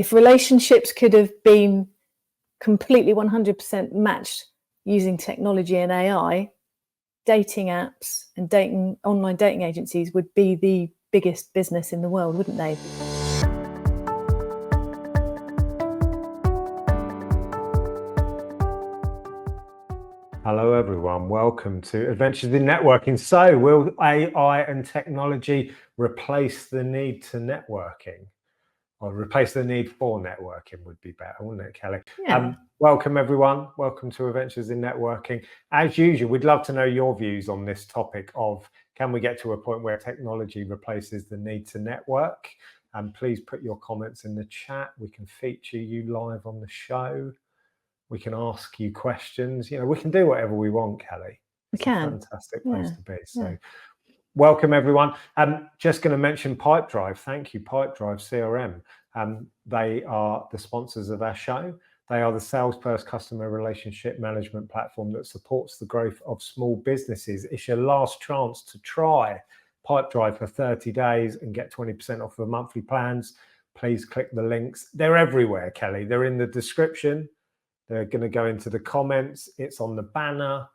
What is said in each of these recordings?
if relationships could have been completely 100% matched using technology and AI, dating apps and online dating agencies would be the biggest business in the world, wouldn't they? Hello everyone, welcome to Adventures in Networking. So will AI and technology replace the need to networking? Or replace the need for networking would be better, wouldn't it, Kelly? Yeah. Welcome everyone, welcome to Adventures in Networking. As usual, we'd love to know your views on this topic of, can we get to a point where technology replaces the need to network? And please put your comments in the chat. We can feature you live on the show. We can ask you questions. You know, we can do whatever we want, Kelly. It's a fantastic place to be. So welcome everyone. Just going to mention Pipedrive. Thank you, Pipedrive CRM. They are the sponsors of our show. They are the Salesperson customer relationship management platform that supports the growth of small businesses. It's your last chance to try Pipedrive for 30 days and get 20% off the monthly plans. Please click the links. They're everywhere, Kelly. They're in the description. They're going to go into the comments. It's on the banner.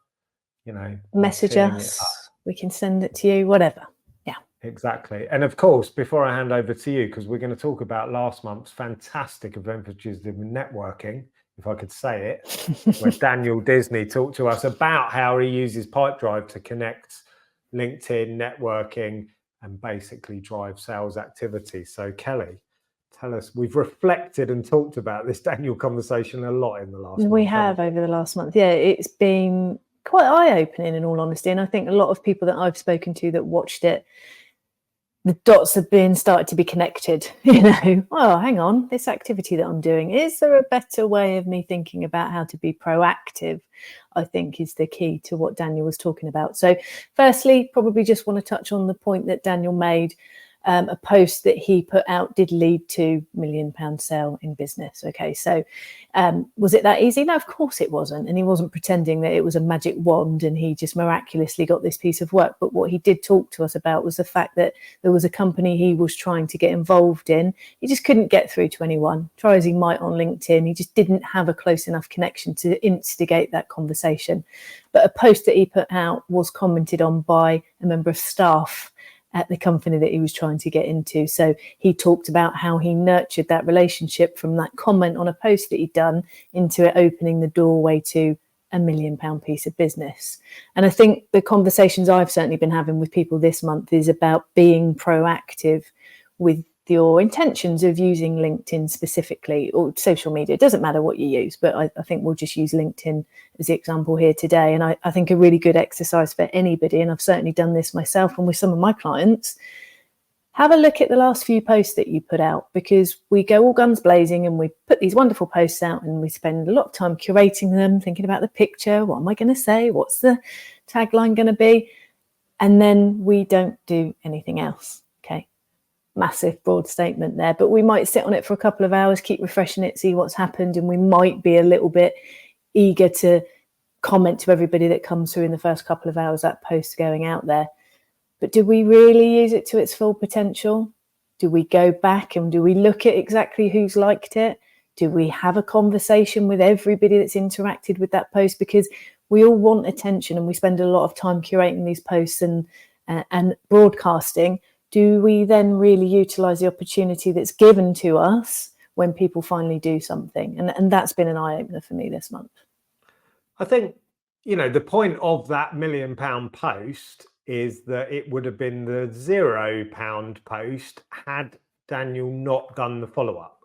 You know, message us. We can send it to you, whatever. Yeah, exactly. And of course, before I hand over to you, because we're going to talk about last month's fantastic Adventures in Networking, if I could say it, where Daniel Disney talked to us about how he uses Pipedrive to connect LinkedIn, networking, and basically drive sales activity. So Kelly, tell us, we've reflected and talked about this Daniel conversation a lot in the last month. We have over the last month. Yeah, it's been quite eye-opening in all honesty. And I think a lot of people that I've spoken to that watched it, the dots have been started to be connected. You know, oh, hang on, this activity that I'm doing, is there a better way of me thinking about how to be proactive? I think is the key to what Daniel was talking about. So firstly, probably just want to touch on the point that Daniel made. A post that he put out did lead to £1 million sale in business. Okay, so was it that easy? No, of course it wasn't. And he wasn't pretending that it was a magic wand and he just miraculously got this piece of work. But what he did talk to us about was the fact that there was a company he was trying to get involved in. He just couldn't get through to anyone. Try as he might on LinkedIn, he just didn't have a close enough connection to instigate that conversation. But a post that he put out was commented on by a member of staff at the company that he was trying to get into. So he talked about how he nurtured that relationship from that comment on a post that he'd done into it opening the doorway to £1 million piece of business. And I think the conversations I've certainly been having with people this month is about being proactive with your intentions of using LinkedIn specifically, or social media. It doesn't matter what you use, but I think we'll just use LinkedIn as the example here today. And I think a really good exercise for anybody, and I've certainly done this myself and with some of my clients, have a look at the last few posts that you put out, because we go all guns blazing and we put these wonderful posts out and we spend a lot of time curating them, thinking about the picture, what am I going to say, what's the tagline going to be, and then we don't do anything else. Okay. Massive broad statement there, but we might sit on it for a couple of hours, keep refreshing it, see what's happened, and we might be a little bit eager to comment to everybody that comes through in the first couple of hours that post going out there. But do we really use it to its full potential? Do we go back and do we look at exactly who's liked it? Do we have a conversation with everybody that's interacted with that post? Because we all want attention and we spend a lot of time curating these posts and broadcasting. Do we then really utilize the opportunity that's given to us when people finally do something? And that's been an eye-opener for me this month. I think, you know, the point of that £1 million post is that it would have been the £0 post had Daniel not done the follow-up.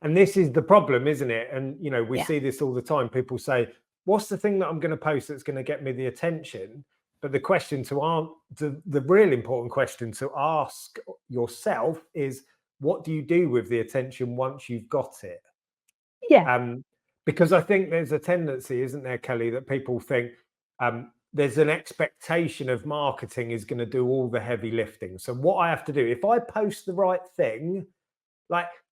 And this is the problem, isn't it? And, you know, we see this all the time. People say, what's the thing that I'm going to post that's going to get me the attention? But the question the real important question to ask yourself is, what do you do with the attention once you've got it? Yeah. Because I think there's a tendency, isn't there, Kelly, that people think there's an expectation of marketing is going to do all the heavy lifting. So what I have to do, if I post the right thing,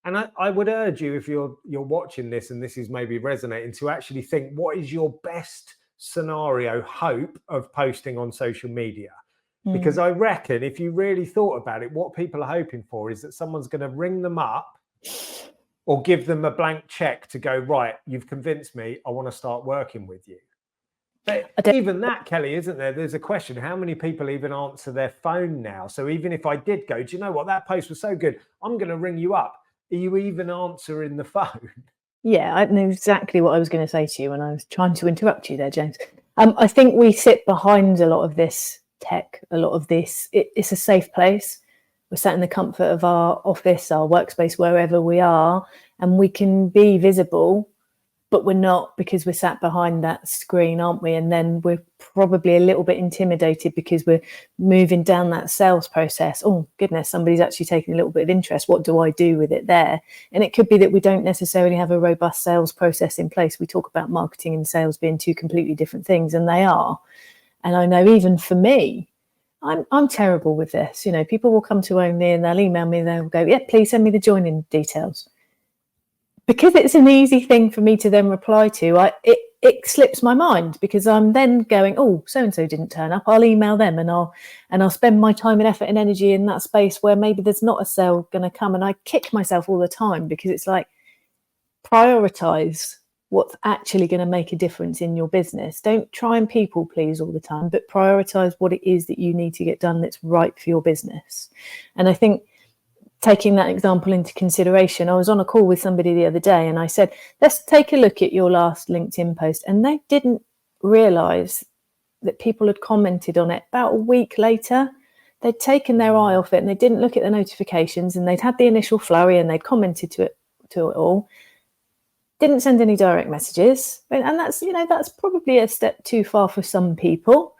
and I would urge you, if you're watching this and this is maybe resonating, to actually think, what is your best scenario hope of posting on social media? Because I reckon if you really thought about it, what people are hoping for is that someone's going to ring them up or give them a blank check to go, right, you've convinced me, I want to start working with you. But even that, Kelly, isn't there? There's a question, how many people even answer their phone now? So even if I did go, do you know what, that post was so good, I'm going to ring you up. Are you even answering the phone? Yeah, I know exactly what I was going to say to you when I was trying to interrupt you there, James. I think we sit behind a lot of this tech, a lot of this. It's a safe place. We're sat in the comfort of our office, our workspace, wherever we are, and we can be visible, but we're not, because we're sat behind that screen, aren't we? And then we're probably a little bit intimidated because we're moving down that sales process. Oh, goodness, somebody's actually taking a little bit of interest. What do I do with it there? And it could be that we don't necessarily have a robust sales process in place. We talk about marketing and sales being two completely different things, and they are. And I know even for me, I'm terrible with this. You know, people will come to Only and they'll email me, they'll go, yeah, please send me the joining details. Because it's an easy thing for me to then reply to, it slips my mind, because I'm then going, oh, so-and-so didn't turn up. I'll email them and I'll spend my time and effort and energy in that space where maybe there's not a sale going to come. And I kick myself all the time, because it's like, prioritize what's actually going to make a difference in your business. Don't try and people please all the time, but prioritize what it is that you need to get done that's right for your business. And I think, taking that example into consideration, I was on a call with somebody the other day and I said, let's take a look at your last LinkedIn post. And they didn't realize that people had commented on it about a week later. They'd taken their eye off it and they didn't look at the notifications, and they'd had the initial flurry and they'd commented to it all. Didn't send any direct messages. And that's, you know, that's probably a step too far for some people.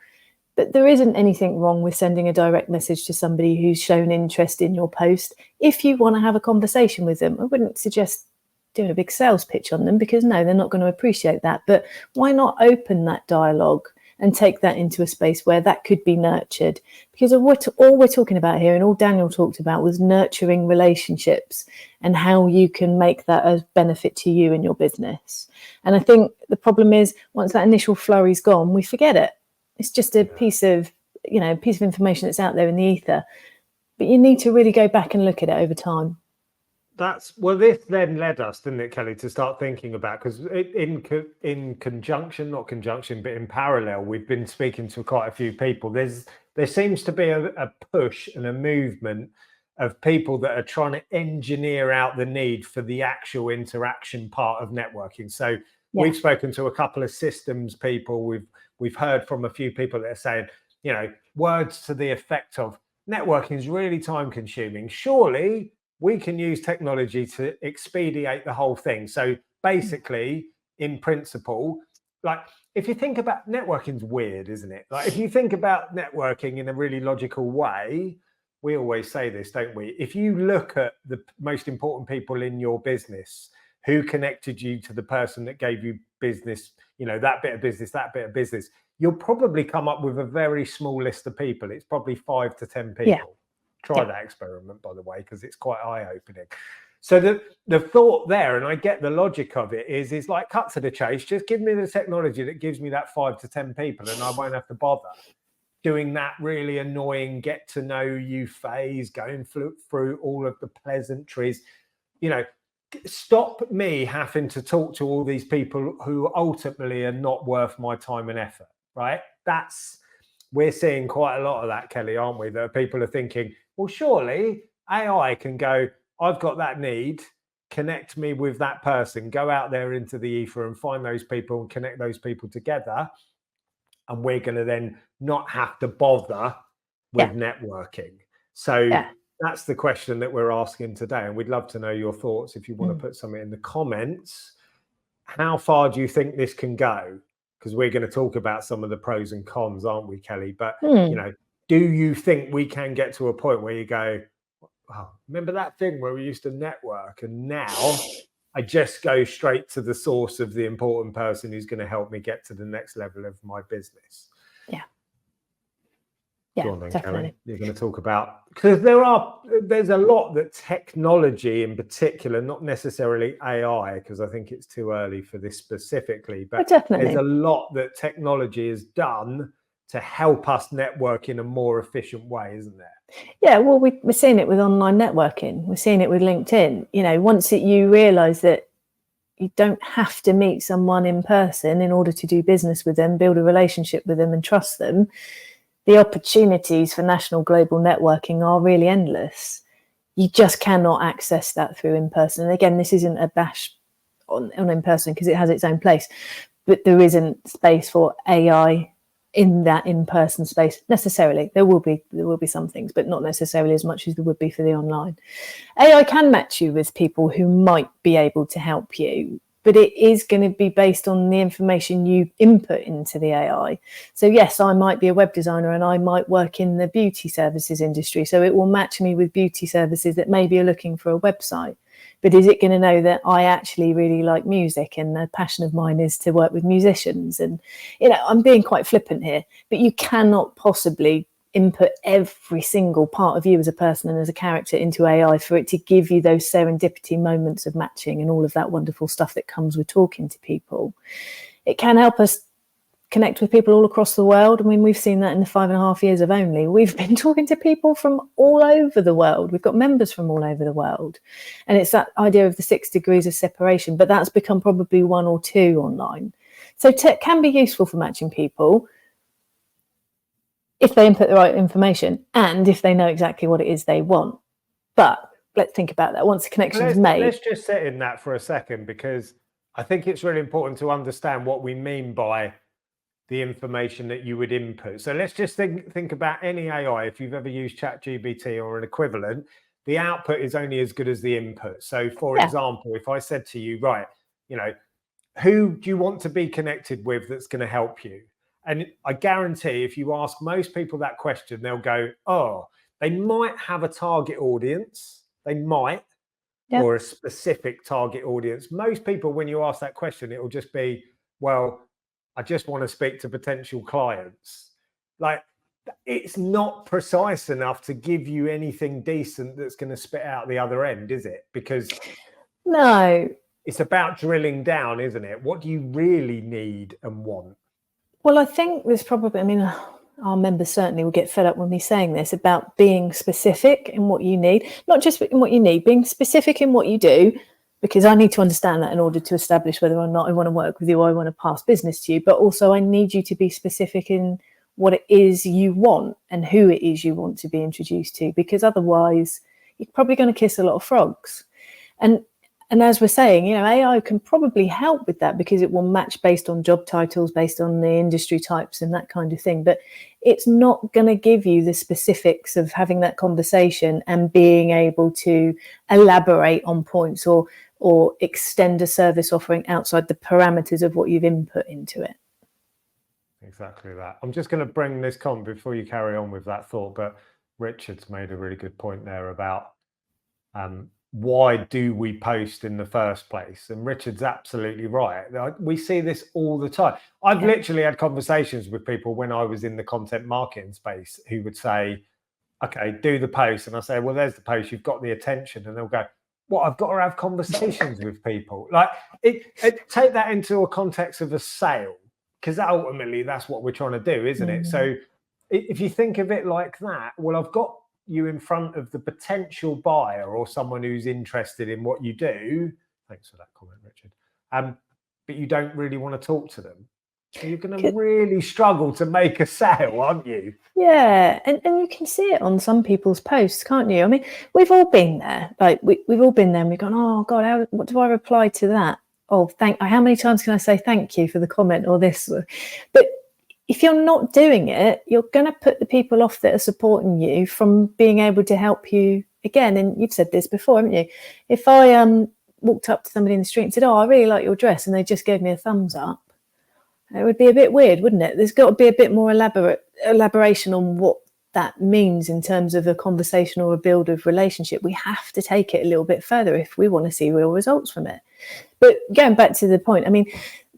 But there isn't anything wrong with sending a direct message to somebody who's shown interest in your post if you want to have a conversation with them. I wouldn't suggest doing a big sales pitch on them, because no, they're not going to appreciate that. But why not open that dialogue and take that into a space where that could be nurtured? Because all we're talking about here, and all Daniel talked about, was nurturing relationships and how you can make that a benefit to you in your business. And I think the problem is, once that initial flurry's gone, we forget it. It's just a piece of information that's out there in the ether. But you need to really go back and look at it over time. This then led us, didn't it, Kelly, to start thinking about, because in conjunction, not conjunction, but in parallel, we've been speaking to quite a few people. There seems to be a push and a movement of people that are trying to engineer out the need for the actual interaction part of networking. So we've spoken to a couple of systems people. We've heard from a few people that are saying, you know, words to the effect of, networking is really time consuming. Surely we can use technology to expedite the whole thing. So basically, in principle, like, if you think about networking's weird, isn't it? Like, if you think about networking in a really logical way, we always say this, don't we? If you look at the most important people in your business, who connected you to the person that gave you business, you know, that bit of business, you'll probably come up with a very small list of people. It's probably 5 to 10 people. Yeah. Try that experiment, by the way, because it's quite eye-opening. So the thought there, and I get the logic of it, is like, cut to the chase. Just give me the technology that gives me that 5 to 10 people, and I won't have to bother doing that really annoying get to know you phase, going through all of the pleasantries. You know, stop me having to talk to all these people who ultimately are not worth my time and effort, right? We're seeing quite a lot of that, Kelly, aren't we? That people are thinking, well, surely AI can go, I've got that need, connect me with that person, go out there into the ether and find those people and connect those people together. And we're going to then not have to bother with networking. So that's the question that we're asking today. And we'd love to know your thoughts. If you want to put something in the comments, how far do you think this can go? Because we're going to talk about some of the pros and cons, aren't we, Kelly? But, you know, do you think we can get to a point where you go, oh, remember that thing where we used to network, and now I just go straight to the source of the important person who's going to help me get to the next level of my business? Yeah, go on then, definitely. Kelly. You're going to talk about, because there's a lot that technology in particular, not necessarily AI, because I think it's too early for this specifically, but there's a lot that technology has done to help us network in a more efficient way, isn't there? Yeah, well, we're seeing it with online networking. We're seeing it with LinkedIn. You know, once you realise that you don't have to meet someone in person in order to do business with them, build a relationship with them and trust them, the opportunities for national global networking are really endless. You just cannot access that through in person. And again, this isn't a bash on in person because it has its own place, but there isn't space for AI in that in-person space necessarily. There will be some things, but not necessarily as much as there would be for the online. AI can match you with people who might be able to help you, but it is going to be based on the information you input into the AI. So yes, I might be a web designer and I might work in the beauty services industry, so it will match me with beauty services that maybe are looking for a website. But is it going to know that I actually really like music and the passion of mine is to work with musicians? And, you know, I'm being quite flippant here, but you cannot possibly input every single part of you as a person and as a character into AI for it to give you those serendipity moments of matching and all of that wonderful stuff that comes with talking to people. It can help us connect with people all across the world. I mean, we've seen that in the 5.5 years of Only. We've been talking to people from all over the world. We've got members from all over the world. And it's that idea of the 6 degrees of separation, but that's become probably 1 or 2 online. So tech can be useful for matching people if they input the right information and if they know exactly what it is they want. But let's think about that. Once the connection is made. Let's just sit in that for a second, because I think it's really important to understand what we mean by the information that you would input. So let's just think about any AI. If you've ever used ChatGPT or an equivalent, the output is only as good as the input. So for example, if I said to you, right, you know, who do you want to be connected with that's going to help you? And I guarantee if you ask most people that question, they'll go, oh, they might have a target audience. They might, or a specific target audience. Most people, when you ask that question, it will just be, well, I just want to speak to potential clients. Like, it's not precise enough to give you anything decent that's going to spit out the other end, is it? Because no, it's about drilling down, isn't it? What do you really need and want? Well, I think there's probably, I mean, our members certainly will get fed up with me saying this about being specific in what you need, not just in what you need, being specific in what you do, because I need to understand that in order to establish whether or not I want to work with you or I want to pass business to you. But also I need you to be specific in what it is you want and who it is you want to be introduced to, because otherwise you're probably going to kiss a lot of frogs. And as we're saying, you know, AI can probably help with that because it will match based on job titles, based on the industry types and that kind of thing. But it's not going to give you the specifics of having that conversation and being able to elaborate on points or extend a service offering outside the parameters of what you've input into it. Exactly that. I'm just going to bring this comment before you carry on with that thought, but Richard's made a really good point there about why do we post in the first place? And Richard's absolutely right. We see this all the time. I've literally had conversations with people when I was in the content marketing space who would say, okay, do the post. And I say, well, there's the post, you've got the attention. And they'll go, well, I've got to have conversations with people. Like, take that into a context of a sale, because ultimately that's what we're trying to do, isn't it? So if you think of it like that, well, I've got you in front of the potential buyer or someone who's interested in what you do. Thanks for that comment, Richard. But you don't really want to talk to them. So you're going to really struggle to make a sale, aren't you? Yeah, and you can see it on some people's posts, can't you? I mean, we've all been there. Like we've all been there and we've gone, oh God, what do I reply to that? Oh, how many times can I say thank you for the comment or this? But if you're not doing it, you're going to put the people off that are supporting you from being able to help you again. And you've said this before, haven't you? If I walked up to somebody in the street and said, oh, I really like your dress, and they just gave me a thumbs up, it would be a bit weird, wouldn't it? There's got to be a bit more elaboration on what that means in terms of a conversation or a build of relationship. We have to take it a little bit further if we want to see real results from it. But going back to the point, I mean,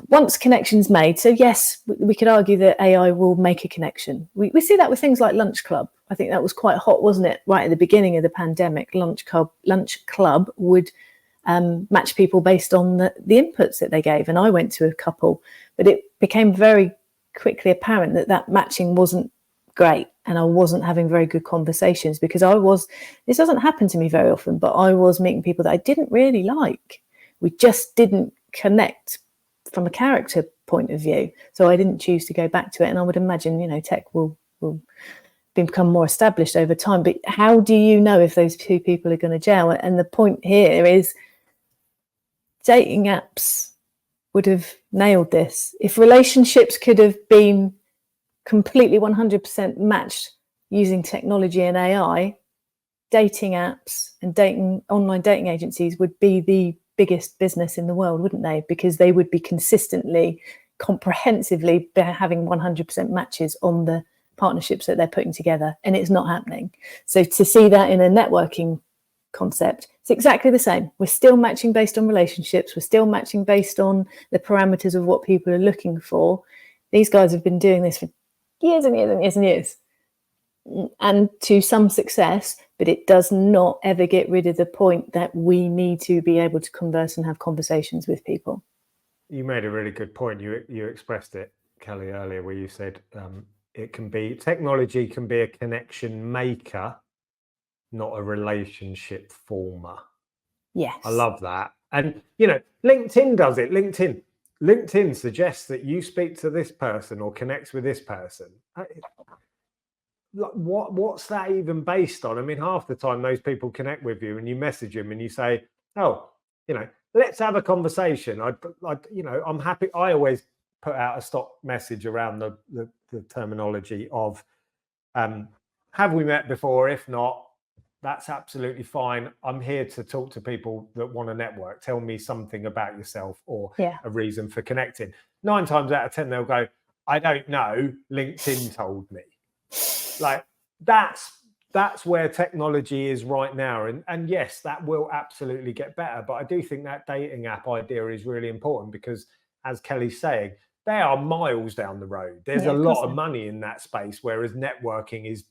once connections made, so yes, we could argue that AI will make a connection. We see that with things like Lunch Club. I think that was quite hot, wasn't it? Right at the beginning of the pandemic, Lunch Club would match people based on the inputs that they gave. And I went to a couple, but it became very quickly apparent that that matching wasn't great, and I wasn't having very good conversations, because this doesn't happen to me very often, but I was meeting people that I didn't really like. We just didn't connect from a character point of view, so I didn't choose to go back to it. And I would imagine, you know, tech will become more established over time, but how do you know if those two people are going to gel? And the point here is dating apps would have nailed this. If relationships could have been completely 100% matched using technology and AI, dating apps and online dating agencies would be the biggest business in the world, wouldn't they? Because they would be consistently, comprehensively having 100% matches on the partnerships that they're putting together, and it's not happening. So to see that in a networking concept, it's exactly the same. We're still matching based on relationships. We're still matching based on the parameters of what people are looking for. These guys have been doing this for years and years and years and years, and to some success, but it does not ever get rid of the point that we need to be able to converse and have conversations with people. You made a really good point. You expressed it, Kelly, earlier, where you said technology can be a connection maker, not a relationship former. Yes. I love that. And, you know, LinkedIn does it. LinkedIn suggests that you speak to this person or connects with this person. What's that even based on? I mean, half the time those people connect with you and you message them and you say, oh, you know, let's have a conversation. You know, I'm happy. I always put out a stock message around the terminology of, have we met before? If not, that's absolutely fine. I'm here to talk to people that want to network. Tell me something about yourself or a reason for connecting. 9 times out of 10, they'll go, I don't know, LinkedIn told me. Like, that's where technology is right now. And yes, that will absolutely get better. But I do think that dating app idea is really important, because, as Kelly's saying, they are miles down the road. There's a lot of money in that space, whereas networking is,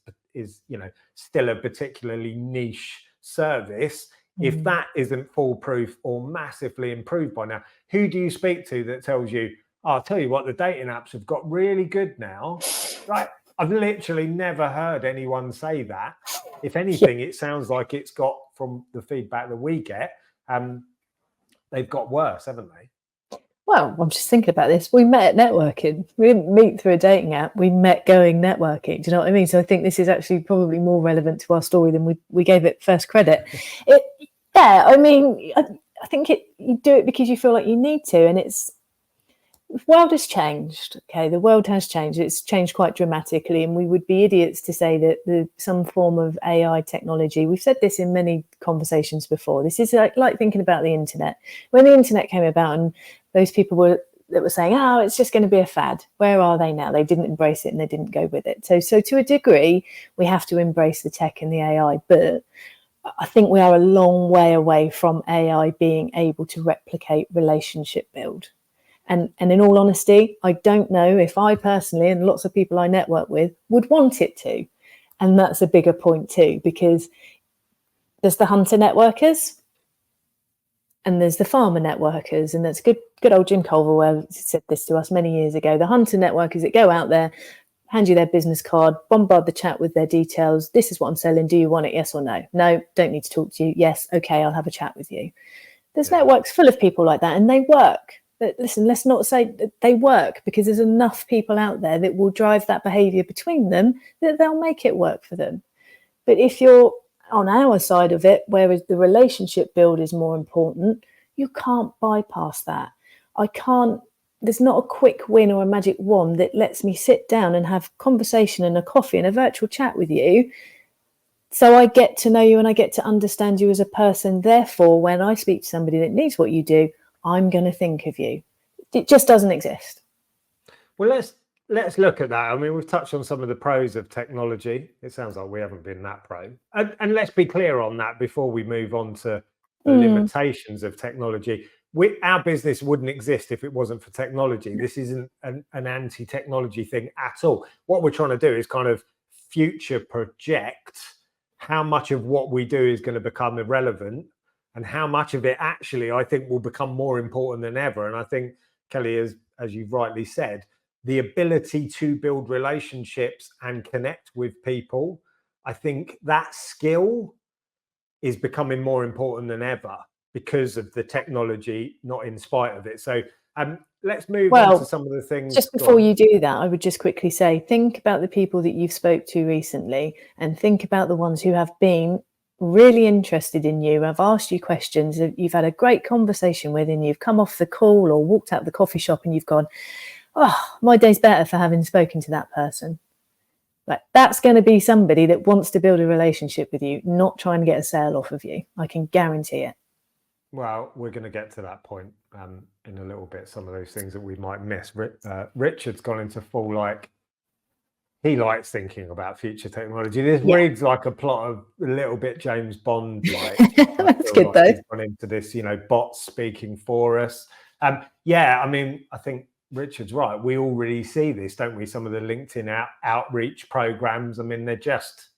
you know, still a particularly niche service. If that isn't foolproof or massively improved by now, who do you speak to that tells you, oh, I'll tell you what, the dating apps have got really good now? Right. I've literally never heard anyone say that. If anything, it sounds like it's got, from the feedback that we get, they've got worse, haven't they? Well, I'm just thinking about this. We met at networking. We didn't meet through a dating app. We met going networking. Do you know what I mean? So I think this is actually probably more relevant to our story than we gave it first credit. I mean, I think you do it because you feel like you need to, and the world has changed. Okay, the world has changed. It's changed quite dramatically, and we would be idiots to say that some form of AI technology. We've said this in many conversations before. This is like thinking about the internet. When the internet came about, and those people that were saying, "Oh, it's just going to be a fad." Where are they now? They didn't embrace it and they didn't go with it. So to a degree, we have to embrace the tech and the AI, but I think we are a long way away from AI being able to replicate relationship build. And in all honesty, I don't know if I personally, and lots of people I network with, would want it to. And that's a bigger point too, because there's the hunter networkers and there's the farmer networkers. And that's good old Jim Culverwell said this to us many years ago. The hunter networkers that go out there, hand you their business card, bombard the chat with their details. This is what I'm selling. Do you want it? Yes or no? No, don't need to talk to you. Yes. Okay, I'll have a chat with you. There's networks full of people like that, and they work. But listen, let's not say that they work, because there's enough people out there that will drive that behavior between them that they'll make it work for them. But if you're on our side of it, whereas the relationship build is more important, you can't bypass that. There's not a quick win or a magic wand that lets me sit down and have conversation and a coffee and a virtual chat with you. So I get to know you and I get to understand you as a person. Therefore, when I speak to somebody that needs what you do, I'm going to think of you. It just doesn't exist. Well, let's look at that. I mean, we've touched on some of the pros of technology. It sounds like we haven't been that pro. And let's be clear on that before we move on to the limitations of technology. Our business wouldn't exist if it wasn't for technology. This isn't an anti-technology thing at all. What we're trying to do is kind of future project how much of what we do is going to become irrelevant, and how much of it actually, I think, will become more important than ever. And I think, Kelly, as you've rightly said, the ability to build relationships and connect with people, I think that skill is becoming more important than ever because of the technology, not in spite of it. So let's move on to some of the things. Just before you do that, I would just quickly say, think about the people that you've spoke to recently and think about the ones who have been really interested in you, have asked you questions, you've had a great conversation with, and you've come off the call or walked out of the coffee shop and you've gone, oh, my day's better for having spoken to that person. Like, that's going to be somebody that wants to build a relationship with you, not trying to get a sale off of you. I can guarantee it. Well, we're going to get to that point in a little bit, some of those things that we might miss. Richard's gone into full, like, he likes thinking about future technology. This reads like a plot of a little bit James Bond like. That's good, though. He's gone into this, bots speaking for us. I mean, I think Richard's right. We already see this, don't we? Some of the LinkedIn outreach programs. I mean, they're just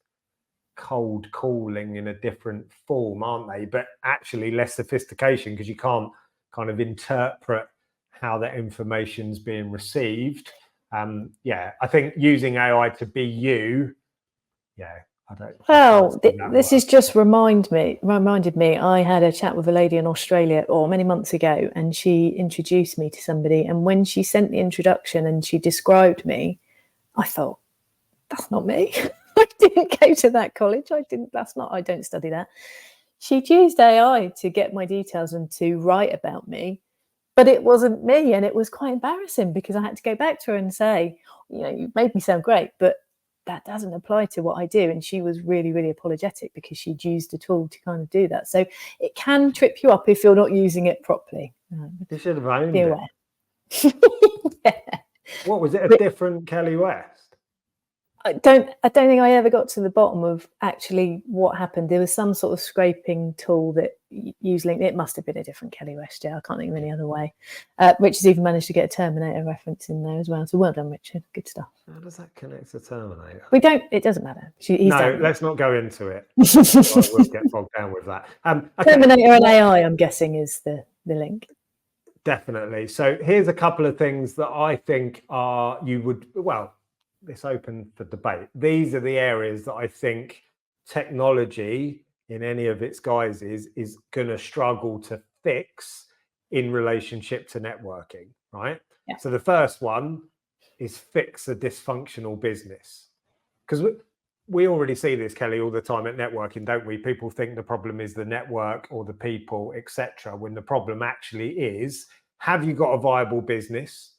cold calling in a different form, aren't they? But actually less sophistication, because you can't kind of interpret how that information's being received. I think using AI to be you. I don't. Well, this is just reminded me. I had a chat with a lady in Australia many months ago, and she introduced me to somebody. And when she sent the introduction and she described me, I thought, that's not me. I didn't go to that college. I don't study that. She'd used AI to get my details and to write about me, but it wasn't me. And it was quite embarrassing because I had to go back to her and say, you made me sound great, but that doesn't apply to what I do. And she was really, really apologetic because she'd used a tool to kind of do that. So it can trip you up if you're not using it properly. You should have owned be it. Aware. What was it? A different Kelly West? I don't think I ever got to the bottom of actually what happened. There was some sort of scraping tool that used LinkedIn. It must have been a different Kelly West. I can't think of any other way. Richard's even managed to get a Terminator reference in there as well. So well done, Richard. Good stuff. How does that connect to Terminator? It doesn't matter. Let's not go into it. We'll get bogged down with that. Okay. Terminator and AI, I'm guessing, is the link. Definitely. So here's a couple of things that I think it's open for debate. These are the areas that I think technology in any of its guises is going to struggle to fix in relationship to networking, right? Yeah. So the first one is fix a dysfunctional business. Because we already see this, Kelly, all the time at networking, don't we? People think the problem is the network or the people, etc., when the problem actually is, have you got a viable business?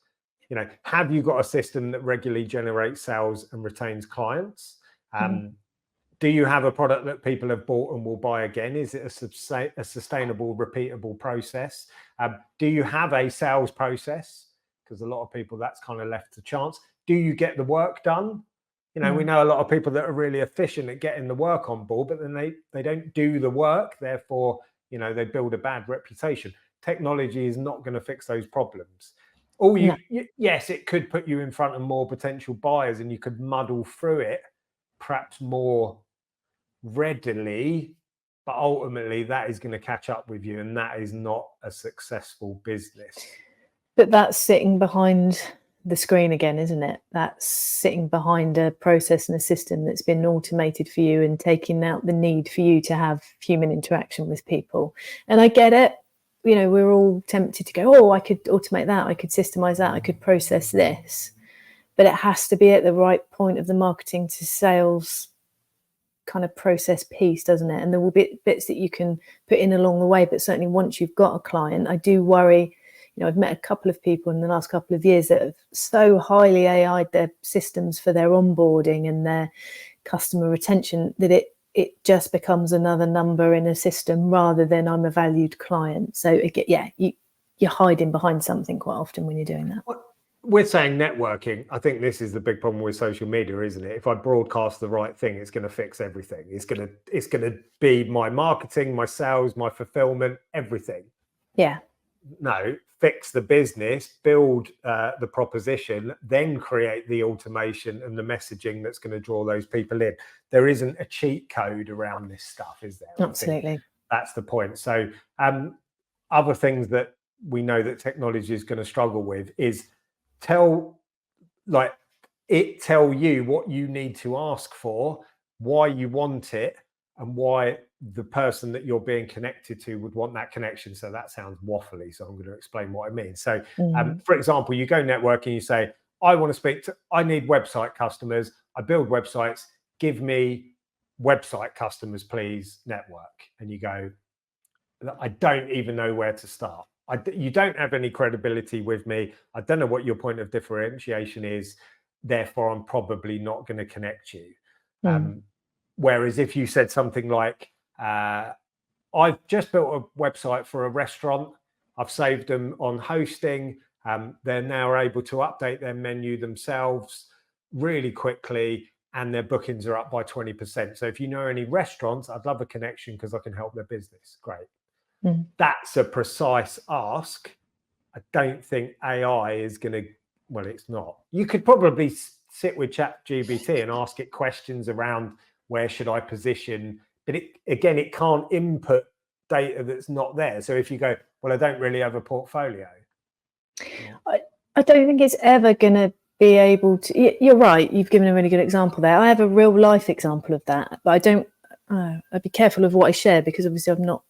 Have you got a system that regularly generates sales and retains clients? Do you have a product that people have bought and will buy again? Is it a sustainable, repeatable process? Do you have a sales process? Because a lot of people, that's kind of left to chance. Do you get the work done? We know a lot of people that are really efficient at getting the work on board, but then they don't do the work. Therefore, they build a bad reputation. Technology is not going to fix those problems. Yes, it could put you in front of more potential buyers and you could muddle through it perhaps more readily, but ultimately that is going to catch up with you, and that is not a successful business. But that's sitting behind the screen again, isn't it? That's sitting behind a process and a system that's been automated for you and taking out the need for you to have human interaction with people. And I get it. We're all tempted to go, I could automate that, I could systemize that, I could process this. But it has to be at the right point of the marketing to sales kind of process piece, doesn't it? And there will be bits that you can put in along the way, but certainly once you've got a client, I do worry. I've met a couple of people in the last couple of years that have so highly AI'd their systems for their onboarding and their customer retention that it just becomes another number in a system rather than I'm a valued client. So you're hiding behind something quite often when you're doing that. We're saying networking. I think this is the big problem with social media, isn't it? If I broadcast the right thing, it's going to fix everything. It's going to be my marketing, my sales, my fulfillment, everything. Yeah. No, fix the business, build the proposition, then create the automation and the messaging that's going to draw those people in. There isn't a cheat code around this stuff, is there? Absolutely. That's the point. So other things that we know that technology is going to struggle with is tell like it tell you what you need to ask for, why you want it, and why the person that you're being connected to would want that connection. So that sounds waffly, so I'm going to explain what I mean. So for example, you go networking, you say, I need website customers, I build websites, give me website customers please, network. And you go, I don't even know where to start. You don't have any credibility with me. I don't know what your point of differentiation is. Therefore, I'm probably not going to connect you. Whereas if you said something like, I've just built a website for a restaurant. I've saved them on hosting. They're now able to update their menu themselves really quickly, and their bookings are up by 20%. So if you know any restaurants, I'd love a connection because I can help their business. Great. That's a precise ask. I don't think AI is going to, well, it's not. You could probably sit with ChatGPT and ask it questions around where should I position, but it can't input data that's not there. So if you go, well, I don't really have a portfolio. I don't think it's ever going to be able to. You're right. You've given a really good example there. I have a real life example of that, but I don't. I'd be careful of what I share because obviously I've not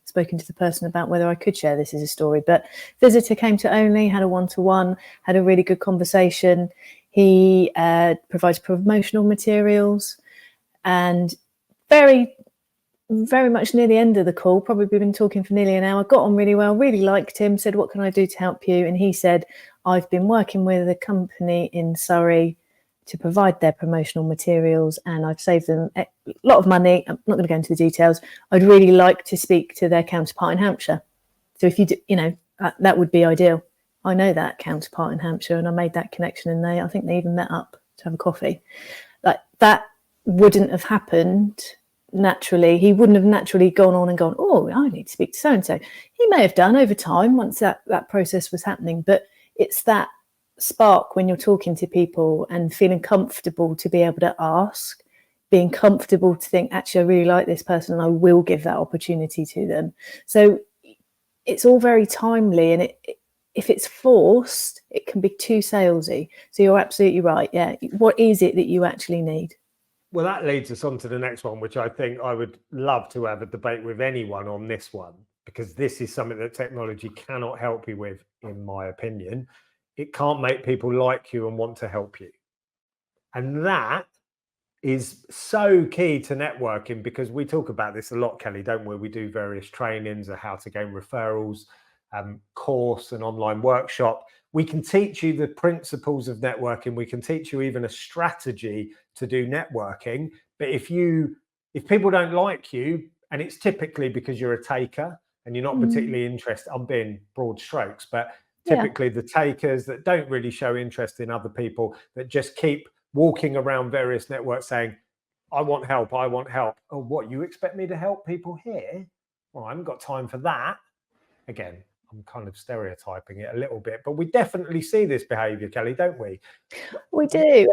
spoken to the person about whether I could share this as a story. But visitor came to Only, had a one-to-one, had a really good conversation. He provides promotional materials, and very much near the end of the call, probably been talking for nearly an hour, got on really well, really liked him, said, what can I do to help you? And he said, I've been working with a company in Surrey to provide their promotional materials, and I've saved them a lot of money. I'm not going to go into the details. I'd really like to speak to their counterpart in Hampshire. So if you do, that would be ideal. I know that counterpart in Hampshire, and I made that connection, and I think they even met up to have a coffee. Like, that wouldn't have happened naturally. He wouldn't have naturally gone on and gone, oh, I need to speak to so-and-so. He may have done over time once that process was happening, but it's that spark when you're talking to people and feeling comfortable to be able to ask, being comfortable to think, actually, I really like this person and I will give that opportunity to them. So it's all very timely, and if it's forced, it can be too salesy. So you're absolutely right. Yeah. What is it that you actually need? Well, that leads us on to the next one, which I think I would love to have a debate with anyone on this one, because this is something that technology cannot help you with, in my opinion. It can't make people like you and want to help you. And that is so key to networking, because we talk about this a lot, Kelly, don't we? We do various trainings of how to gain referrals, course and online workshop. We can teach you the principles of networking. We can teach you even a strategy to do networking. But if people don't like you, and it's typically because you're a taker and you're not particularly interested, I'm being broad strokes, but typically the takers that don't really show interest in other people, that just keep walking around various networks saying, I want help, I want help. Oh, what, you expect me to help people here? Well, I haven't got time for that. Again, I'm kind of stereotyping it a little bit, but we definitely see this behavior, Kelly, don't we? We do.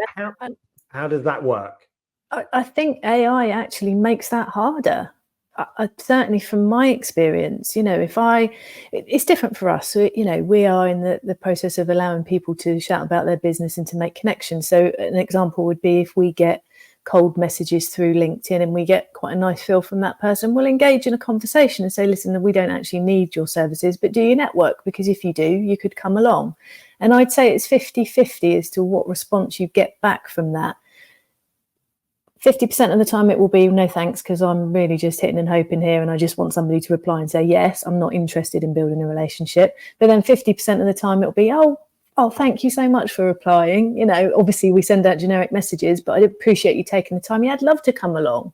How does that work? I think AI actually makes that harder. Certainly from my experience, it's different for us. So, we are in the process of allowing people to shout about their business and to make connections. So an example would be if we get cold messages through LinkedIn and we get quite a nice feel from that person, we'll engage in a conversation and say, listen, we don't actually need your services, but do you network? Because if you do, you could come along. And I'd say it's 50-50 as to what response you get back from that. 50% of the time it will be no thanks, because I'm really just hitting and hoping here and I just want somebody to reply and say, yes, I'm not interested in building a relationship. But then 50% of the time it'll be, oh, thank you so much for replying. Obviously we send out generic messages, but I appreciate you taking the time. Yeah, I'd love to come along.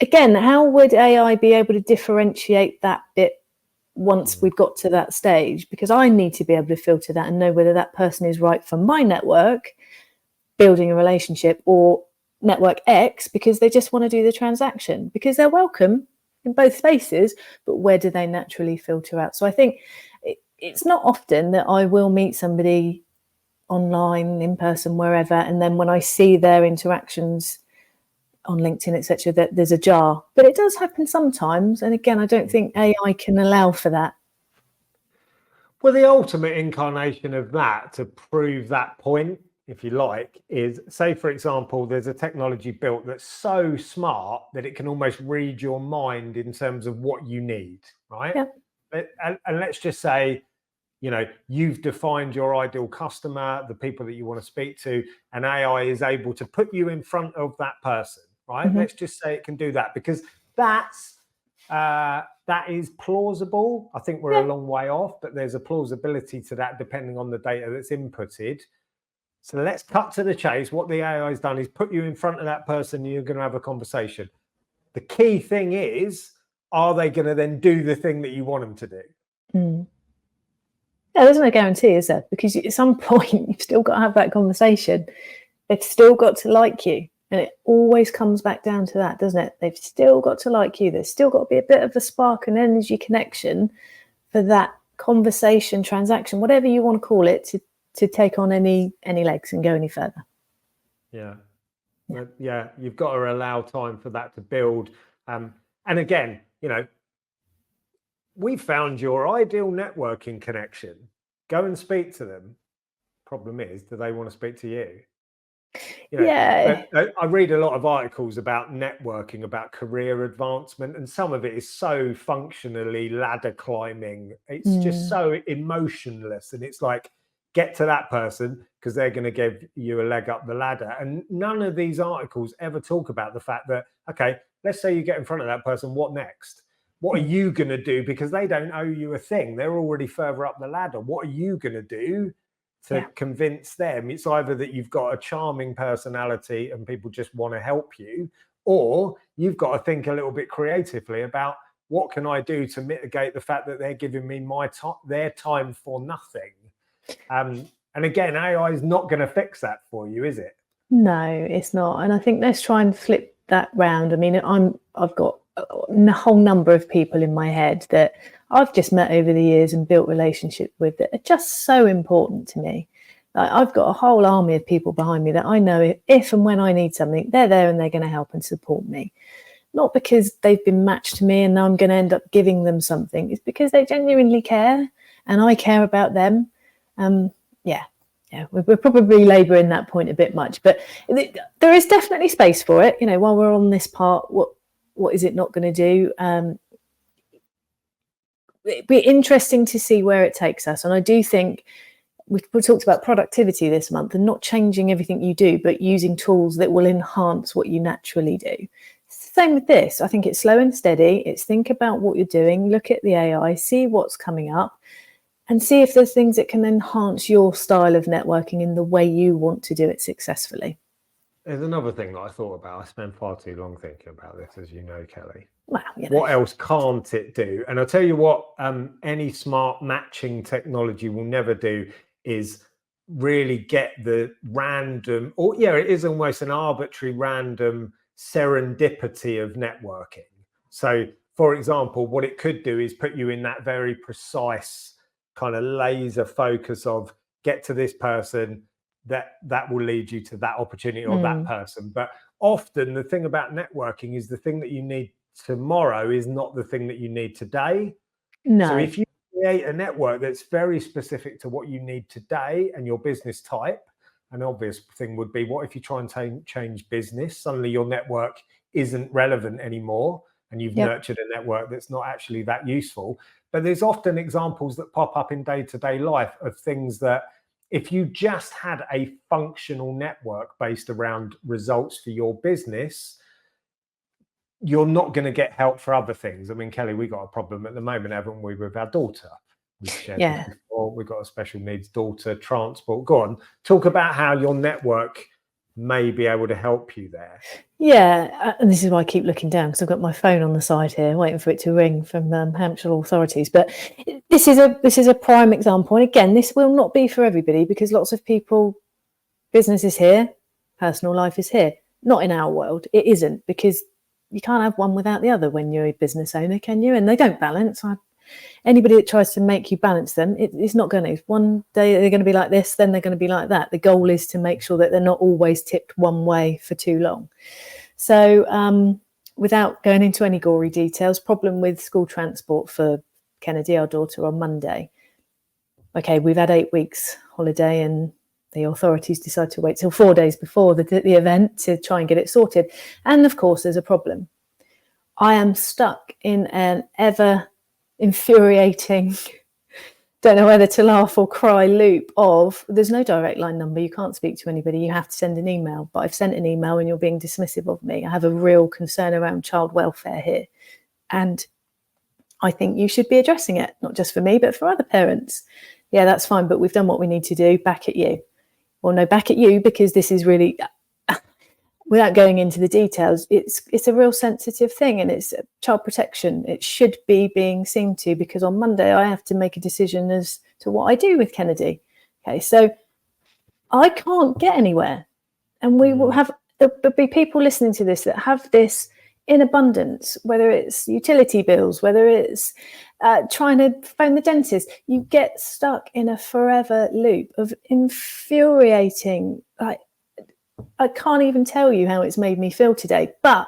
Again, how would AI be able to differentiate that bit once we've got to that stage? Because I need to be able to filter that and know whether that person is right for my network, building a relationship, or network X because they just want to do the transaction, because they're welcome in both spaces, but where do they naturally filter out? So I think it's not often that I will meet somebody online, in person, wherever, and then when I see their interactions on LinkedIn, etc., that there's a jar. But it does happen sometimes, and again, I don't think AI can allow for that. Well, the ultimate incarnation of that, to prove that point, if you like, is say, for example, there's a technology built that's so smart that it can almost read your mind in terms of what you need, right? Yeah. And let's just say, you know, you've defined your ideal customer, the people that you want to speak to, and AI is able to put you in front of that person, right? Mm-hmm. Let's just say it can do that, because that is plausible. I think we're a long way off, but there's a plausibility to that depending on the data that's inputted. So let's cut to the chase. What the AI has done is put you in front of that person and you're going to have a conversation. The key thing is, are they going to then do the thing that you want them to do? Mm. Yeah, there's no guarantee, is there? Because at some point, you've still got to have that conversation. They've still got to like you. And it always comes back down to that, doesn't it? They've still got to like you. There's still got to be a bit of a spark and energy connection for that conversation, transaction, whatever you want to call it, to take on any legs and go any further. Yeah. You've got to allow time for that to build. And again, you know, we found your ideal networking connection. Go and speak to them. Problem is, do they want to speak to you? You know, Yeah. I read a lot of articles about networking, about career advancement, and some of it is so functionally ladder climbing. It's just so emotionless, and it's like, get to that person because they're going to give you a leg up the ladder. And none of these articles ever talk about the fact that, okay, let's say you get in front of that person, what next? What are you going to do? Because they don't owe you a thing. They're already further up the ladder. What are you going to do to convince them? It's either that you've got a charming personality and people just want to help you, or you've got to think a little bit creatively about, what can I do to mitigate the fact that they're giving me their time for nothing? And again, AI is not going to fix that for you, is it? No, it's not. And I think let's try and flip that round. I mean, I've got a whole number of people in my head that I've just met over the years and built relationships with that are just so important to me. Like, I've got a whole army of people behind me that I know if and when I need something, they're there and they're going to help and support me. Not because they've been matched to me and I'm going to end up giving them something. It's because they genuinely care and I care about them. We're probably labouring that point a bit much, but there is definitely space for it. You know, while we're on this part, what is it not going to do? It'd be interesting to see where it takes us. And I do think we talked about productivity this month and not changing everything you do, but using tools that will enhance what you naturally do. Same with this. I think it's slow and steady. It's think about what you're doing, look at the AI, see what's coming up, and see if there's things that can enhance your style of networking in the way you want to do it successfully. There's another thing that I thought about. I spent far too long thinking about this, as you know, Kelly. Well, you know. What else can't it do? And I'll tell you what, any smart matching technology will never do is really get the random, or it is almost an arbitrary random serendipity of networking. So, for example, what it could do is put you in that very precise kind of laser focus of, get to this person, that will lead you to that opportunity or that person. But often the thing about networking is the thing that you need tomorrow is not the thing that you need today. No. So if you create a network that's very specific to what you need today and your business type, an obvious thing would be, what if you try and change business? Suddenly your network isn't relevant anymore and you've nurtured a network that's not actually that useful. But there's often examples that pop up in day-to-day life of things that, if you just had a functional network based around results for your business, you're not going to get help for other things. I mean, Kelly, we got a problem at the moment, haven't we, with our daughter? We've shared this before. We've got a special needs daughter, transport. Go on, talk about how your network may be able to help you there. Yeah, and this is why I keep looking down, because I've got my phone on the side here waiting for it to ring from Hampshire authorities. But this is a prime example. And again, this will not be for everybody, because lots of people, business is here, personal life is here. Not in our world, it isn't, because you can't have one without the other when you're a business owner, can you? And they don't balance. Anybody that tries to make you balance them, it's not going to. One day they're going to be like this, then they're going to be like that. The goal is to make sure that they're not always tipped one way for too long. So without going into any gory details, problem with school transport for Kennedy, our daughter, on Monday. Okay, we've had 8 weeks holiday and the authorities decide to wait till 4 days before the event to try and get it sorted. And of course, there's a problem. I am stuck in an ever infuriating, don't know whether to laugh or cry loop of, there's no direct line number. You can't speak to anybody. You have to send an email. But I've sent an email and you're being dismissive of me. I have a real concern around child welfare here. And I think you should be addressing it, not just for me, but for other parents. Yeah, that's fine, but we've done what we need to do. Back at you. Well, no, back at you, because this is really, without going into the details, it's a real sensitive thing, and it's child protection. It should be being seen to, because on Monday I have to make a decision as to what I do with Kennedy. Okay, so I can't get anywhere, and we will have, there'll be people listening to this that have this in abundance, whether it's utility bills, whether it's trying to phone the dentist. You get stuck in a forever loop of infuriating, like, I can't even tell you how it's made me feel today. But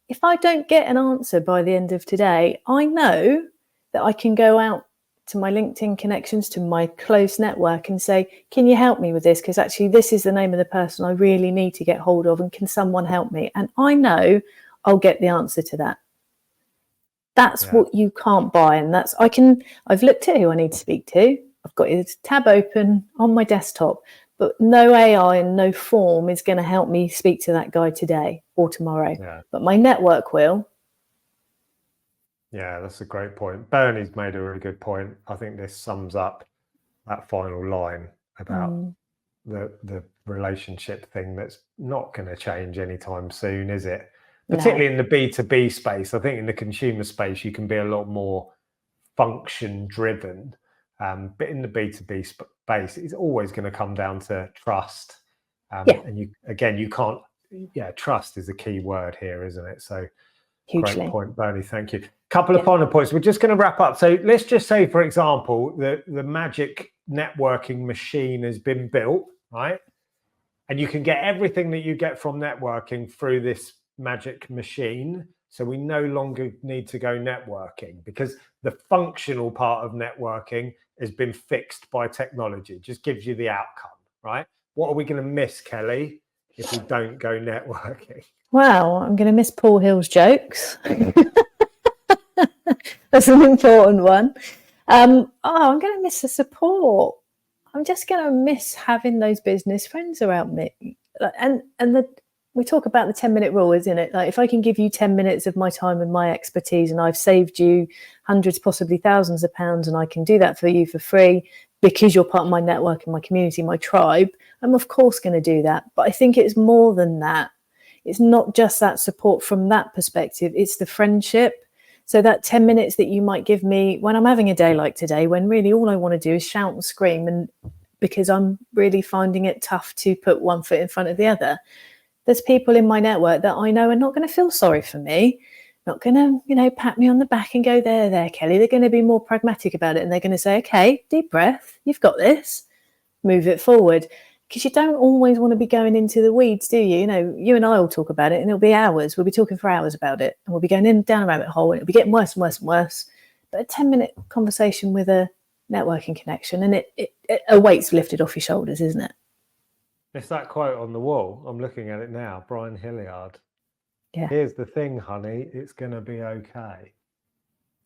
if I don't get an answer by the end of today, I know that I can go out to my LinkedIn connections, to my close network, and say, can you help me with this? Because actually this is the name of the person I really need to get hold of, and can someone help me? And I know I'll get the answer to that. That's what you can't buy. And I've looked at who I need to speak to. I've got his tab open on my desktop, but no AI and no form is going to help me speak to that guy today or tomorrow. Yeah. But my network will. Yeah, that's a great point. Bernie's made a really good point. I think this sums up that final line about the relationship thing that's not going to change anytime soon, is it? Particularly in the B2B space. I think in the consumer space, you can be a lot more function driven. But in the B2B space, it's always going to come down to trust. And you can't, trust is a key word here, isn't it? So hugely. Great point, Bernie. Thank you. Couple of final points. We're just going to wrap up. So let's just say, for example, the magic networking machine has been built, right? And you can get everything that you get from networking through this magic machine. So we no longer need to go networking, because the functional part of networking has been fixed by technology. It just gives you the outcome, right? What are we going to miss, Kelly, if we don't go networking? Well, I'm going to miss Paul Hill's jokes. That's an important one. I'm going to miss the support. I'm just going to miss having those business friends around me. We talk about the 10-minute rule, isn't it? Like, if I can give you 10 minutes of my time and my expertise, and I've saved you hundreds, possibly thousands of pounds, and I can do that for you for free because you're part of my network and my community, my tribe, I'm of course going to do that. But I think it's more than that. It's not just that support from that perspective. It's the friendship. So that 10 minutes that you might give me when I'm having a day like today, when really all I want to do is shout and scream, and because I'm really finding it tough to put one foot in front of the other. There's people in my network that I know are not going to feel sorry for me, not going to, pat me on the back and go, there, Kelly. They're going to be more pragmatic about it. And they're going to say, okay, deep breath, you've got this, move it forward. Because you don't always want to be going into the weeds, do you? You and I will talk about it, and it'll be hours. We'll be talking for hours about it, and we'll be going down a rabbit hole, and it'll be getting worse and worse and worse. But a 10-minute conversation with a networking connection, and a weight's lifted off your shoulders, isn't it? It's that quote on the wall. I'm looking at it now. Brian Hilliard. Yeah. Here's the thing, honey. It's going to be okay.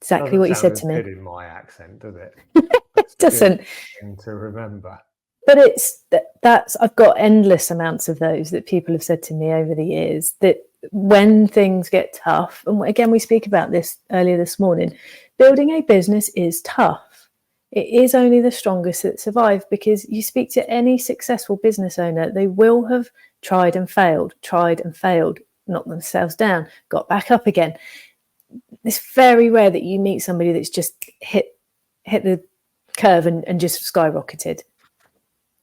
Exactly what you said to me. Good in my accent, does it? It doesn't. Thing to remember. But I've got endless amounts of those that people have said to me over the years, that when things get tough, and again, we speak about this earlier this morning, building a business is tough. It is only the strongest that survive, because you speak to any successful business owner, they will have tried and failed, knocked themselves down, got back up again. It's very rare that you meet somebody that's just hit the curve and just skyrocketed.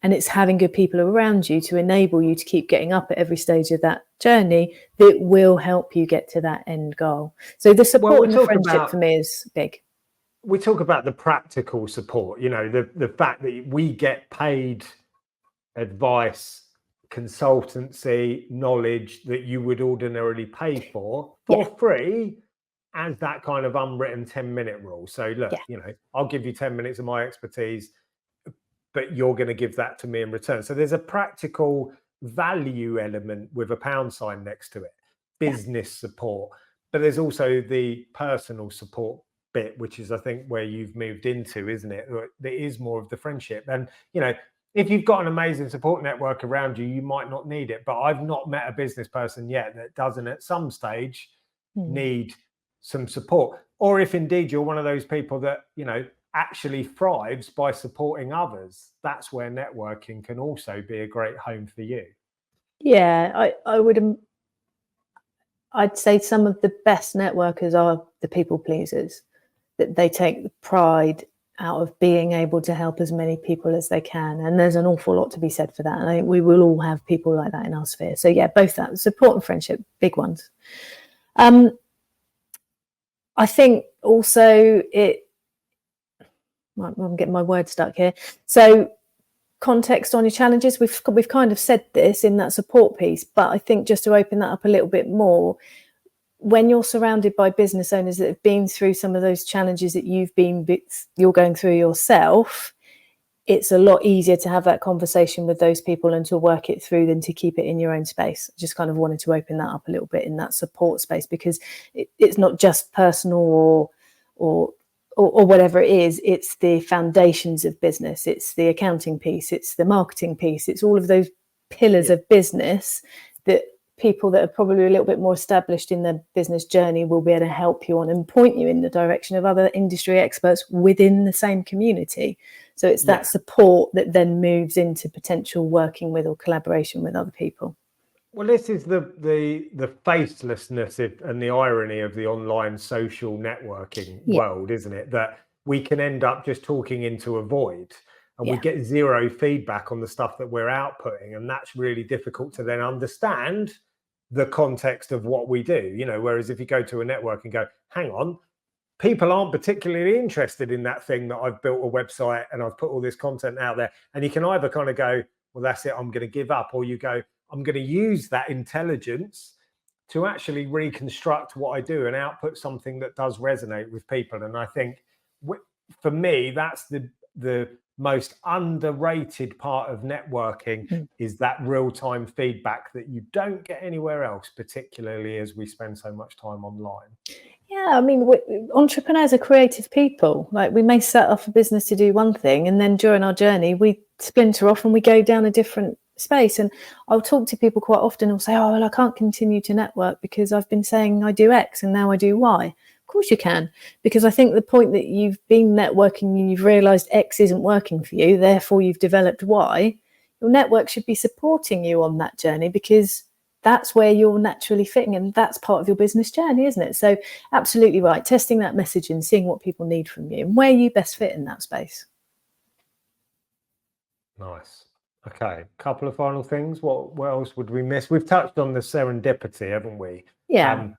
And it's having good people around you to enable you to keep getting up at every stage of that journey that will help you get to that end goal. So the support and the friendship for me is big. We talk about the practical support, the fact that we get paid advice, consultancy, knowledge that you would ordinarily pay for free, as that kind of unwritten 10-minute rule. So look, I'll give you 10 minutes of my expertise. but you're going to give that to me in return. So there's a practical value element with a pound sign next to it, business support, but there's also the personal support bit, which is, I think, where you've moved into, isn't it? There is more of the friendship. And, you know, if you've got an amazing support network around you, you might not need it. But I've not met a business person yet that doesn't at some stage need some support. Or if indeed you're one of those people that, you know, actually thrives by supporting others, that's where networking can also be a great home for you. Yeah, I'd say some of the best networkers are the people pleasers, that they take the pride out of being able to help as many people as they can. And there's an awful lot to be said for that. And I think we will all have people like that in our sphere. So yeah, both that, support and friendship, big ones. I think also I'm getting my words stuck here. So context on your challenges, we've kind of said this in that support piece, but I think just to open that up a little bit more, when you're surrounded by business owners that have been through some of those challenges that you're going through yourself, it's a lot easier to have that conversation with those people and to work it through than to keep it in your own space. I just kind of wanted to open that up a little bit in that support space, because it's not just personal or whatever it is. It's the foundations of business. It's the accounting piece. It's the marketing piece. It's all of those pillars of business that people that are probably a little bit more established in their business journey will be able to help you on and point you in the direction of other industry experts within the same community. So it's that support that then moves into potential working with or collaboration with other people. Well, this is the facelessness and the irony of the online social networking world, isn't it? That we can end up just talking into a void, and we get zero feedback on the stuff that we're outputting. And that's really difficult to then understand the context of what we do, you know, whereas if you go to a network and go, hang on, people aren't particularly interested in that thing that I've built a website and I've put all this content out there. And you can either kind of go, well, that's it, I'm going to give up. Or you go, I'm going to use that intelligence to actually reconstruct what I do and output something that does resonate with people. And I think for me, that's the most underrated part of networking is that real-time feedback that you don't get anywhere else, particularly as we spend so much time online. Yeah, I mean, entrepreneurs are creative people. Like, we may set off a business to do one thing, and then during our journey, we splinter off and we go down a different space. And I'll talk to people quite often who'll say, oh, well, I can't continue to network because I've been saying I do X and now I do Y. Of course you can, because I think the point that you've been networking and you've realized X isn't working for you, therefore you've developed Y, your network should be supporting you on that journey, because that's where you're naturally fitting, and that's part of your business journey, isn't it? So absolutely right, testing that message and seeing what people need from you and where you best fit in that space. Nice. Okay, couple of final things. What else would we miss? We've touched on the serendipity, haven't we? Yeah.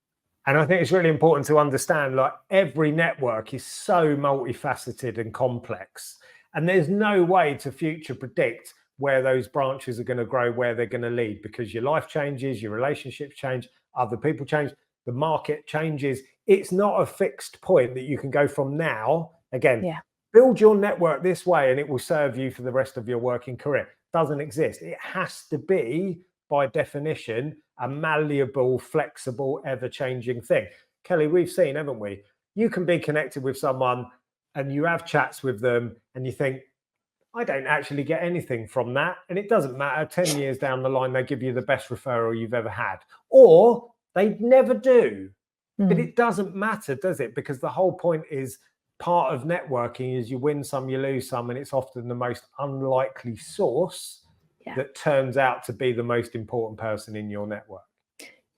And I think it's really important to understand, like, every network is so multifaceted and complex, and there's no way to future predict where those branches are going to grow, where they're going to lead, because your life changes, your relationships change, other people change, the market changes. It's not a fixed point that you can go from now. Again, build your network this way and it will serve you for the rest of your working career. Doesn't exist. It has to be, by definition, a malleable, flexible, ever-changing thing. Kelly, we've seen, haven't we? You can be connected with someone and you have chats with them and you think, I don't actually get anything from that. And it doesn't matter. 10 years down the line, they give you the best referral you've ever had. Or they never do. But it doesn't matter, does it? Because the whole point is, part of networking is you win some, you lose some, and it's often the most unlikely source that turns out to be the most important person in your network.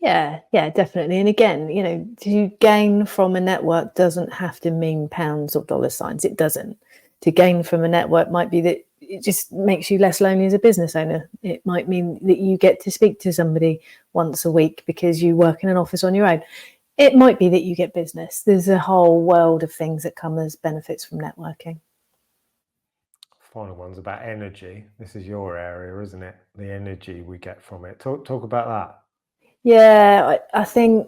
Yeah, definitely. And again, you know, to gain from a network doesn't have to mean pounds or dollar signs. It doesn't. To gain from a network might be that it just makes you less lonely as a business owner. It might mean that you get to speak to somebody once a week because you work in an office on your own. It might be that you get business. There's a whole world of things that come as benefits from networking. Final one's about energy. This is your area, isn't it? The energy we get from it. Talk about that. Yeah, I think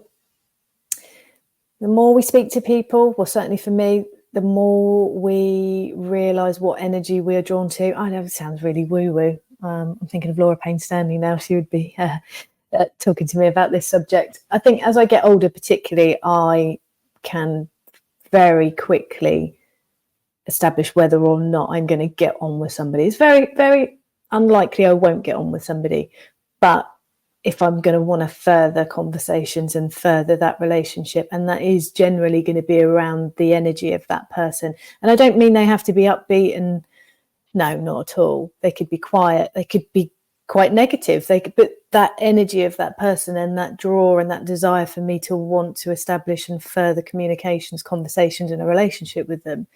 the more we speak to people, well, certainly for me, the more we realise what energy we are drawn to. I know it sounds really woo-woo. I'm thinking of Laura Payne Stanley now. She would be talking to me about this subject. I think as I get older, particularly, I can very quickly establish whether or not I'm going to get on with somebody. It's very, very unlikely I won't get on with somebody. But if I'm going to want to further conversations and further that relationship, and that is generally going to be around the energy of that person. And I don't mean they have to be upbeat, and no, not at all. They could be quiet. They could be quite negative. But that energy of that person and that draw and that desire for me to want to establish and further communications, conversations, and a relationship with them.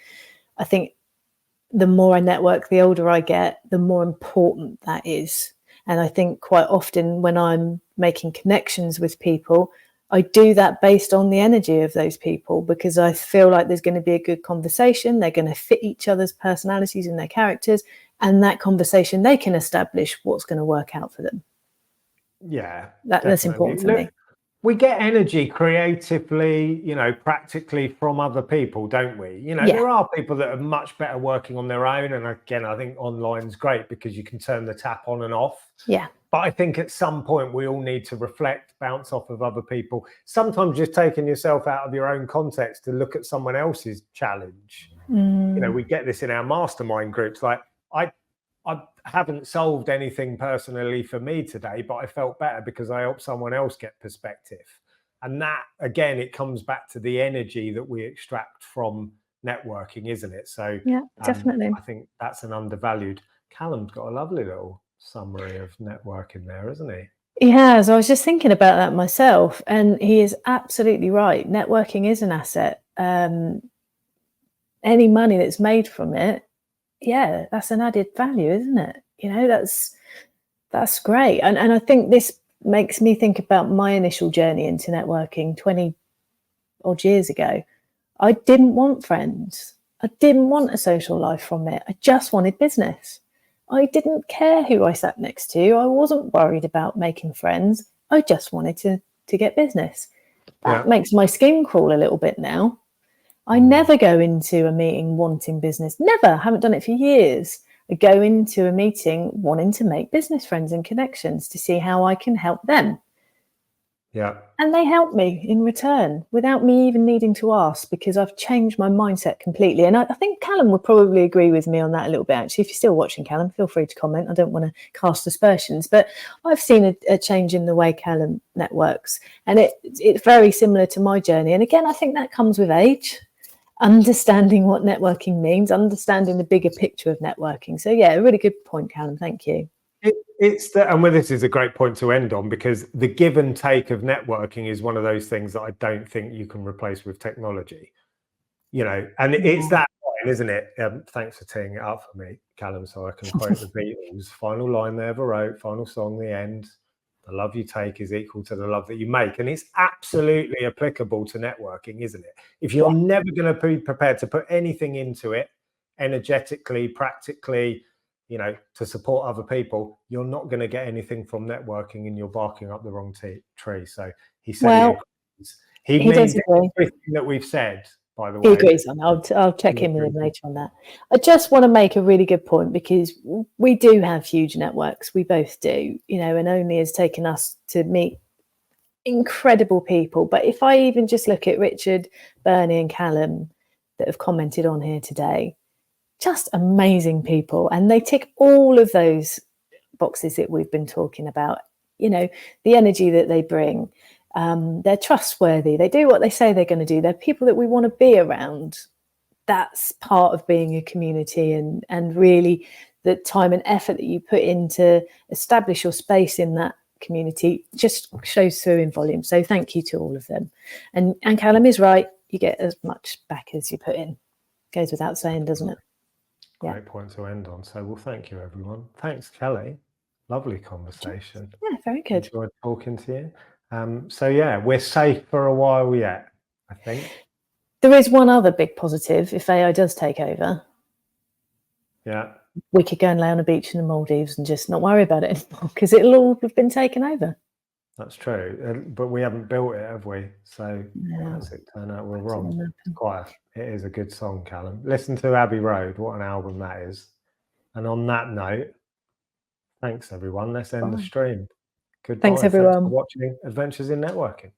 I think the more I network, the older I get, the more important that is. And I think quite often when I'm making connections with people, I do that based on the energy of those people, because I feel like there's going to be a good conversation. They're going to fit each other's personalities and their characters. And that conversation, they can establish what's going to work out for them. Yeah, that's important for me. We get energy creatively, practically from other people, don't we? There are people that are much better working on their own. And again, I think online's great because you can turn the tap on and off. Yeah. But I think at some point we all need to reflect, bounce off of other people. Sometimes just taking yourself out of your own context to look at someone else's challenge. We get this in our mastermind groups. Like I haven't solved anything personally for me today, but I felt better because I helped someone else get perspective. And that, again, it comes back to the energy that we extract from networking, isn't it? So yeah, definitely. I think that's an undervalued. Callum's got a lovely little summary of networking there, isn't he? He has. I was just thinking about that myself, and he is absolutely right. Networking is an asset. Any money that's made from it, yeah, that's an added value, isn't it? That's great. And I think this makes me think about my initial journey into networking 20 odd years ago. I didn't want friends. I didn't want a social life from it. I just wanted business. I didn't care who I sat next to. I wasn't worried about making friends. I just wanted to get business. That makes my skin crawl a little bit now. I never go into a meeting wanting business. Never. Haven't done it for years. I go into a meeting wanting to make business friends and connections to see how I can help them. Yeah. And they help me in return without me even needing to ask, because I've changed my mindset completely. And I think Callum would probably agree with me on that a little bit, actually. If you're still watching, Callum, feel free to comment. I don't want to cast aspersions, but I've seen a change in the way Callum networks. And it's very similar to my journey. And again, I think that comes with age. Understanding what networking means, understanding the bigger picture of networking. So yeah, a really good point, Callum. Thank you. And this is a great point to end on, because the give and take of networking is one of those things that I don't think you can replace with technology. And it's that line, isn't it? Thanks for teeing it up for me, Callum, so I can quote the Beatles. Final line they ever wrote, final song, the end. The love you take is equal to the love that you make. And it's absolutely applicable to networking, isn't it? If you're never going to be prepared to put anything into it, energetically, practically, to support other people, you're not going to get anything from networking, and you're barking up the wrong tree. So he said he means everything that we've said, by the way. He agrees on. I'll check in with him later on that. I just want to make a really good point, because we do have huge networks. We both do, and only has taken us to meet incredible people. But if I even just look at Richard, Bernie and Callum that have commented on here today, just amazing people. And they tick all of those boxes that we've been talking about. The energy that they bring. They're trustworthy. They do what they say they're going to do. They're people that we want to be around. That's part of being a community, and really the time and effort that you put in to establish your space in that community just shows through in volume. So thank you to all of them. And Callum is right. You get as much back as you put in. Goes without saying, doesn't it? Great point to end on. So, well, thank you, everyone. Thanks, Kelly. Lovely conversation. Yeah, very good. Enjoyed talking to you. So yeah, we're safe for a while yet, I think. There is one other big positive if AI does take over. Yeah. We could go and lay on a beach in the Maldives and just not worry about it anymore, because it'll all have been taken over. That's true, but we haven't built it, have we? So No. as it turned out, we're That's wrong. gonna happen. It is a good song, Callum. Listen to Abbey Road. What an album that is. And on that note, thanks everyone. Let's end the Bye. stream. Goodbye. Thanks, Thanks for everyone. watching Adventures in Networking.